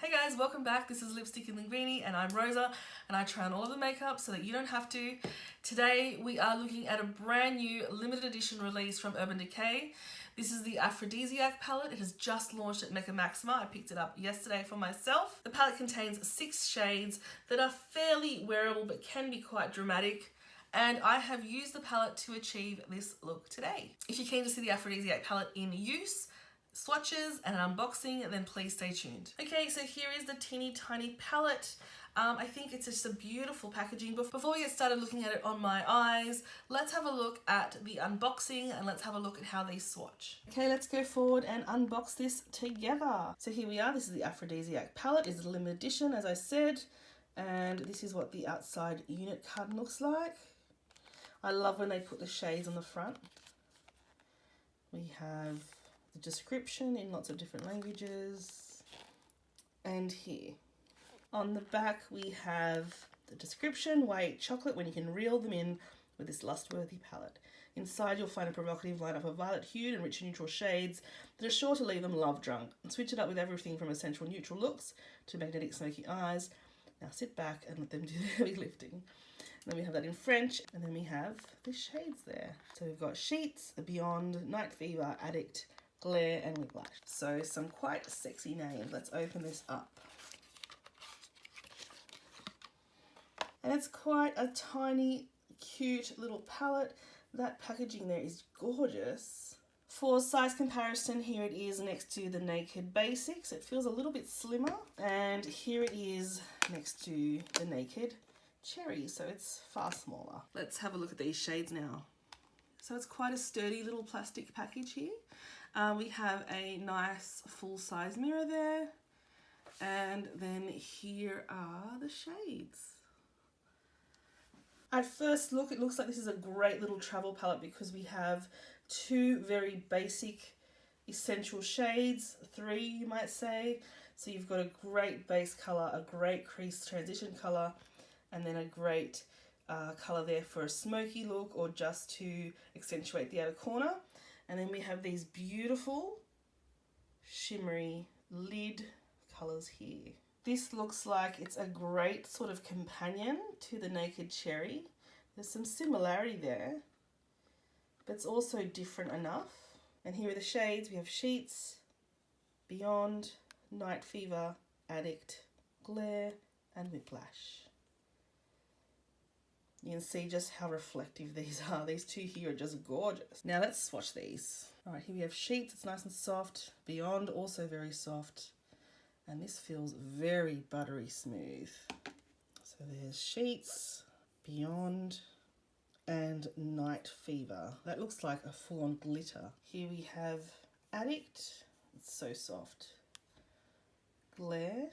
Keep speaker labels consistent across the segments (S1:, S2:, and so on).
S1: Hey guys, welcome back. This is Lipstick and Linguine and I'm Rosa and I try on all of the makeup so that you don't have to. Today we are looking at a brand new limited edition release from Decay. This is the Aphrodisiac palette. It has just launched at Mecca Maxima. I picked it up yesterday for myself. The palette contains 6 shades that are fairly wearable but can be quite dramatic. And I have used the palette to achieve this look today. If you're keen to see the Aphrodisiac palette in use, swatches and an unboxing, then please stay tuned. Okay, so here is the teeny tiny palette. I think it's just a beautiful packaging. Before we get started looking at it on my eyes, let's have a look at the unboxing and let's have a look at how they swatch. Okay, let's go forward and unbox this together. So here we are. This is the Aphrodisiac palette. It's a limited edition, as I said, and this is what the outside unit card looks like. I love when they put the shades on the front. We have the description in lots of different languages, and here on the back we have the description, why eat chocolate when you can reel them in with this lust-worthy palette. Inside you'll find a provocative lineup of violet-hued and rich neutral shades that are sure to leave them love-drunk, and switch it up with everything from essential neutral looks to magnetic smoky eyes. Now sit back and let them do the heavy lifting. And then we have that in French, and then we have the shades there. So we've got Sheets, Beyond, Night Fever, Addict, Glare and Whiplash. So some quite sexy names. Let's open this up. And it's quite a tiny, cute little palette. That packaging there is gorgeous. For size comparison, here it is next to the Naked Basics. It feels a little bit slimmer. And here it is next to the Naked Cherry, so it's far smaller. Let's have a look at these shades now. So it's quite a sturdy little plastic package here. We have a nice full-size mirror there, and then here are the shades. At first look, it looks like this is a great little travel palette because we have 2 very basic essential shades, 3 you might say. So you've got a great base colour, a great crease transition colour, and then a great colour there for a smoky look or just to accentuate the outer corner. And then we have these beautiful shimmery lid colours here. This looks like it's a great sort of companion to the Naked Cherry. There's some similarity there, but it's also different enough. And here are the shades. We have Sheets, Beyond, Night Fever, Addict, Glare and Whiplash. You can see just how reflective these are. These 2 here are just gorgeous. Now let's swatch these. All right, here we have Sheets. It's nice and soft. Beyond, also very soft. And this feels very buttery smooth. So there's Sheets, Beyond, and Night Fever. That looks like a full-on glitter. Here we have Addict. It's so soft. Glare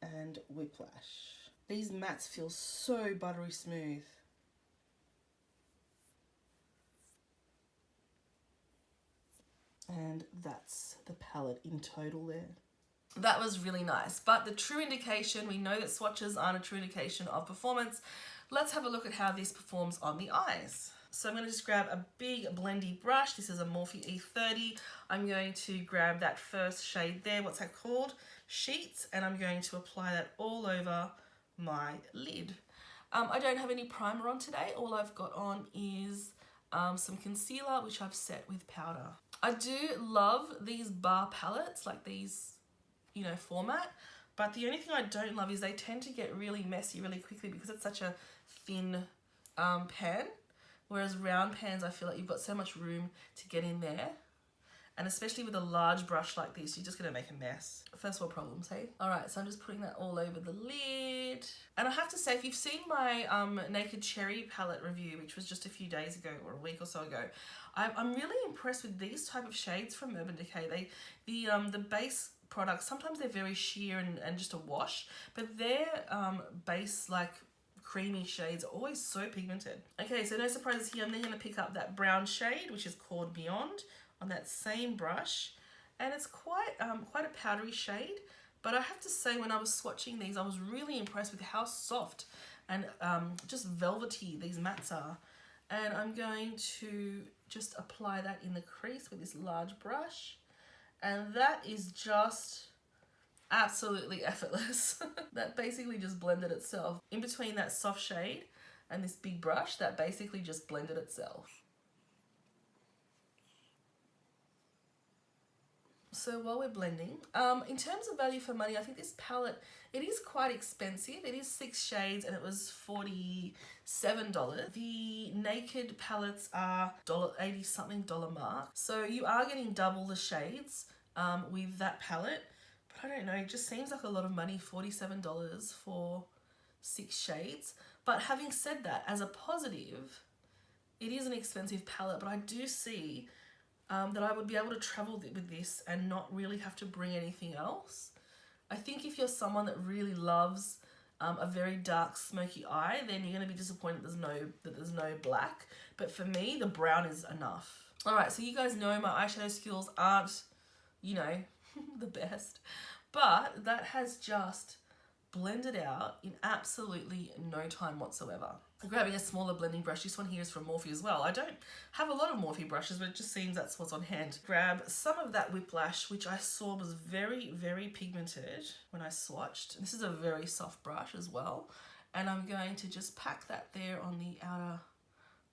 S1: and Whiplash. These mattes feel so buttery smooth. And that's the palette in total there. That was really nice, but the true indication, we know that swatches aren't a true indication of performance. Let's have a look at how this performs on the eyes. So I'm going to just grab a big blendy brush. This is a Morphe E30. I'm going to grab that first shade there. What's that called? Sheets. And I'm going to apply that all over my lid. I don't have any primer on today. All I've got on is some concealer, which I've set with powder. I do love these bar palettes, like these, you know, format, but the only thing I don't love is they tend to get really messy really quickly because it's such a thin pan, whereas round pans, I feel like you've got so much room to get in there. And especially with a large brush like this, you're just gonna make a mess. First world problems, hey? All right, so I'm just putting that all over the lid. And I have to say, if you've seen my Naked Cherry palette review, which was just a few days ago or a week or so ago, I'm really impressed with these type of shades from Urban Decay. The base products, sometimes they're very sheer and just a wash, but their base, like creamy shades, are always so pigmented. Okay, so no surprises here. I'm then gonna pick up that brown shade, which is called Beyond, on that same brush, and it's quite a powdery shade, but I have to say, when I was swatching these, I was really impressed with how soft and just velvety these mattes are. And I'm going to just apply that in the crease with this large brush, And that is just absolutely effortless. That basically just blended itself. In between that soft shade and this big brush, that basically just blended itself. So while we're blending, in terms of value for money, I think this palette, it is quite expensive. It is 6 shades and it was $47. The Naked palettes are $80 something mark. So you are getting double the shades with that palette. But I don't know, it just seems like a lot of money, $47 for 6 shades. But having said that, as a positive, it is an expensive palette, but I do see that I would be able to travel with this and not really have to bring anything else. I think if you're someone that really loves a very dark smoky eye, then you're going to be disappointed that there's no black. But for me, the brown is enough. Alright, so you guys know my eyeshadow skills aren't, you know, the best. But that has just blended out in absolutely no time whatsoever. I'm grabbing a smaller blending brush. This one here is from Morphe as well. I don't have a lot of Morphe brushes, but it just seems that's what's on hand. Grab some of that Whiplash, which I saw was very, very pigmented when I swatched. This is a very soft brush as well. And I'm going to just pack that there on the outer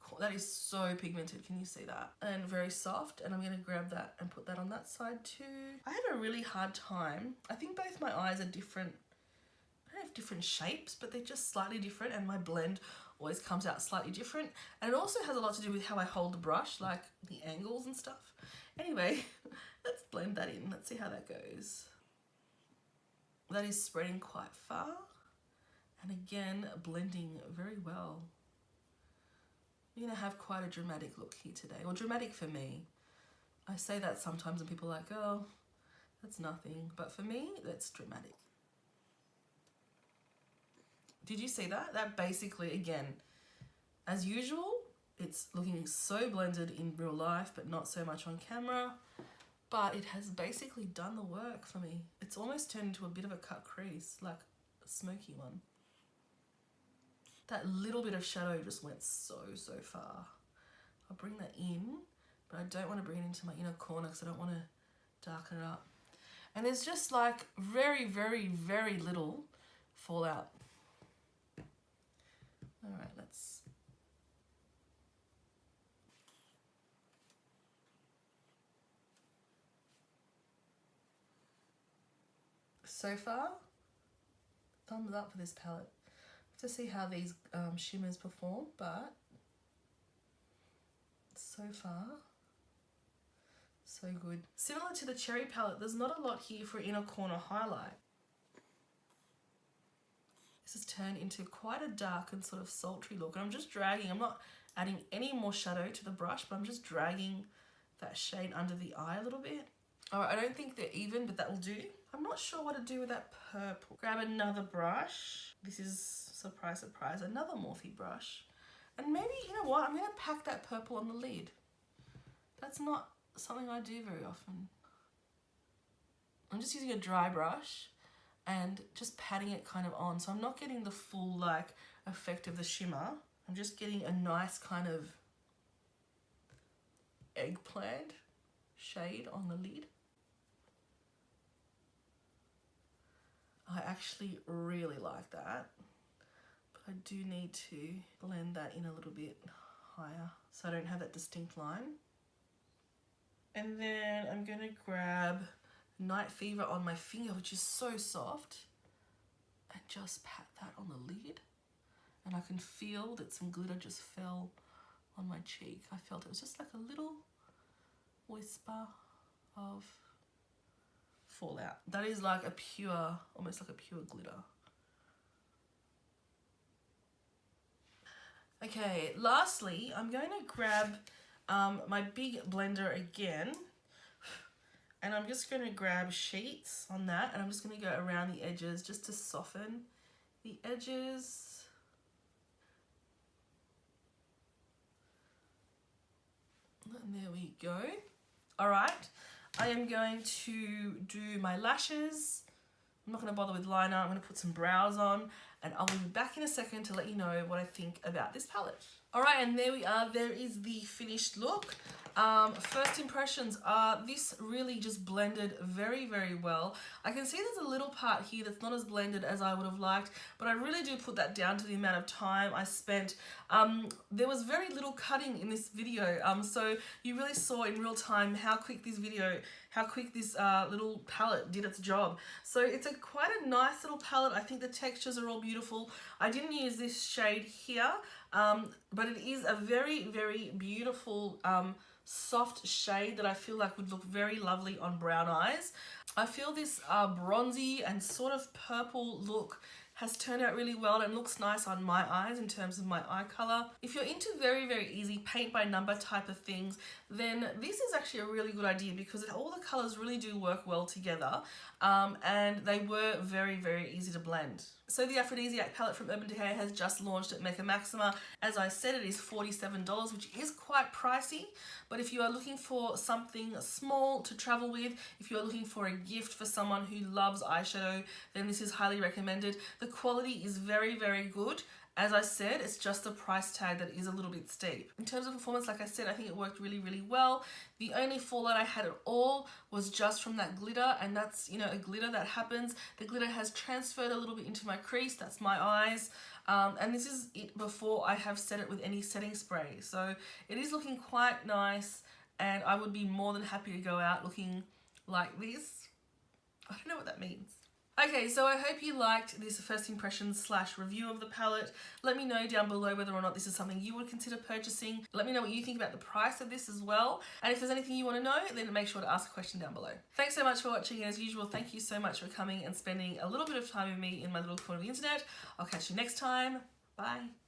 S1: corner. That is so pigmented, can you see that? And very soft, and I'm going to grab that and put that on that side too. I have a really hard time. I think both my eyes are different. I have different shapes, but they're just slightly different, and my blend always comes out slightly different. And it also has a lot to do with how I hold the brush, like the angles and stuff. Anyway, let's blend that in. Let's see how that goes. That is spreading quite far, and again, blending very well. You're gonna have quite a dramatic look here today, or dramatic for me. I say that sometimes and people are like, oh, that's nothing. But for me, that's dramatic. Did you see that? That basically, again, as usual, it's looking so blended in real life, but not so much on camera. But it has basically done the work for me. It's almost turned into a bit of a cut crease, like a smoky one. That little bit of shadow just went so far. I'll bring that in, but I don't want to bring it into my inner corner because I don't want to darken it up. And there's just like very, very, very little fallout. All right, let's... So far, thumbs up for this palette. To see how these shimmers perform, but so far, so good. Similar to the Cherry palette, there's not a lot here for inner corner highlight. This has turned into quite a dark and sort of sultry look, and I'm just dragging, I'm not adding any more shadow to the brush, but I'm just dragging that shade under the eye a little bit. All right, I don't think they're even, but that will do. I'm not sure what to do with that purple. Grab another brush. This is, surprise, surprise, another Morphe brush. And maybe, you know what, I'm gonna pack that purple on the lid. That's not something I do very often. I'm just using a dry brush and just patting it kind of on. So I'm not getting the full like effect of the shimmer. I'm just getting a nice kind of eggplant shade on the lid. I actually really like that, but I do need to blend that in a little bit higher so I don't have that distinct line. And then I'm going to grab Night Fever on my finger, which is so soft, and just pat that on the lid. And I can feel that some glitter just fell on my cheek. I felt it was just like a little whisper of fallout. That is like a pure, almost like a pure glitter. Okay, lastly, I'm going to grab my big blender again, and I'm just going to grab sheets on that, and I'm just going to go around the edges just to soften the edges. And there we go. All right. I am going to do my lashes. I'm not going to bother with liner. I'm going to put some brows on. and I'll be back in a second to let you know what I think about this palette. Alright, and there we are. There is the finished look. First impressions are this really just blended very, very well. I can see there's a little part here that's not as blended as I would have liked, but I really do put that down to the amount of time I spent. There was very little cutting in this video, so you really saw in real time how quick this little palette did its job. So it's quite a nice little palette. I think the textures are all beautiful. I didn't use this shade here, but it is a very, very beautiful soft shade that I feel like would look very lovely on brown eyes. I feel this bronzy and sort of purple look has turned out really well and looks nice on my eyes in terms of my eye color. If you're into very, very easy paint by number type of things, then this is actually a really good idea because all the colors really do work well together, and they were very, very easy to blend. So the Aphrodisiac palette from Urban Decay has just launched at Mecca Maxima. As I said, it is $47, which is quite pricey, but if you are looking for something small to travel with, if you are looking for a gift for someone who loves eyeshadow, then this is highly recommended. The quality is very, very good. As I said, it's just the price tag that is a little bit steep. In terms of performance, like I said, I think it worked really, really well. The only fallout I had at all was just from that glitter, and that's, you know, a glitter that happens. The glitter has transferred a little bit into my crease, that's my eyes. And this is it before I have set it with any setting spray. So it is looking quite nice, and I would be more than happy to go out looking like this. I don't know what that means. Okay, so I hope you liked this first impressions / review of the palette. Let me know down below whether or not this is something you would consider purchasing. Let me know what you think about the price of this as well. And if there's anything you want to know, then make sure to ask a question down below. Thanks so much for watching, and as usual, thank you so much for coming and spending a little bit of time with me in my little corner of the internet. I'll catch you next time. Bye.